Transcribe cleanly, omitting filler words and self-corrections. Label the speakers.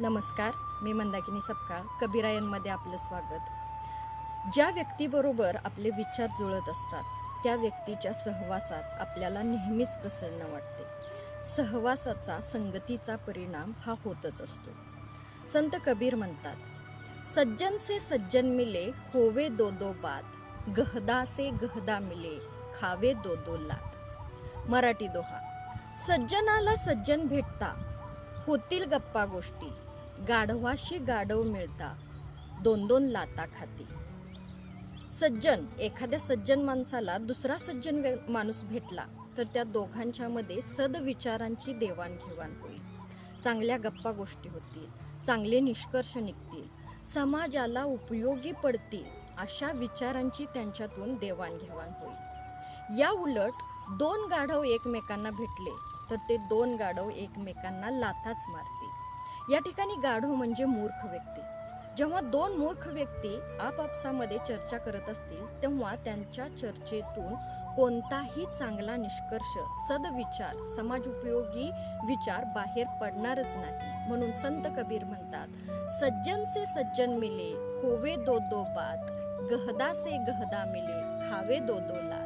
Speaker 1: नमस्कार, मी मंदाकिनी सपकाळ. कबीरायनमध्ये आपलं स्वागत. ज्या व्यक्तीबरोबर आपले विचार जुळत असतात त्या व्यक्तीच्या सहवासात आपल्याला नेहमीच प्रसन्न वाटते. सहवासाचा, संगतीचा परिणाम हा होतच असतो. संत कबीर म्हणतात, सज्जन से सज्जन मिले होवे दो दो बात, गहदा से गहदा मिले खावे दो दो लात. मराठी दोहा. सज्जनाला सज्जन भेटता होतील गप्पा गोष्टी, गाढवाशी गाढव मिळता दोन दोन लाता खाती. सज्जन, एखाद्या सज्जन माणसाला दुसरा सज्जन माणूस भेटला तर त्या दोघांच्या मध्ये सदविचारांची देवाणघेवाण होईल, चांगल्या गप्पा गोष्टी होतील, चांगले निष्कर्ष निघतील, समाजाला उपयोगी पडतील अशा विचारांची त्यांच्यातून देवाणघेवाण होईल. या उलट दोन गाढव एकमेकांना भेटले तर ते दोन गाढव एकमेकांना लाथाच मारतील. या ठिकाणी गाढव म्हणजे मूर्ख व्यक्ती. जेव्हा दोन मूर्ख व्यक्ती आपापसामध्ये चर्चा करत असतील तेव्हा त्यांच्या चर्चेतून कोणताही चांगला निष्कर्ष, सदविचार, समाज उपयोगी विचार बाहेर पडणारच नाही. म्हणून संत कबीर म्हणतात, सज्जन से सज्जन मिले होवे दो दो बात, गहदा से गहदा मिले खावे दो दो लात.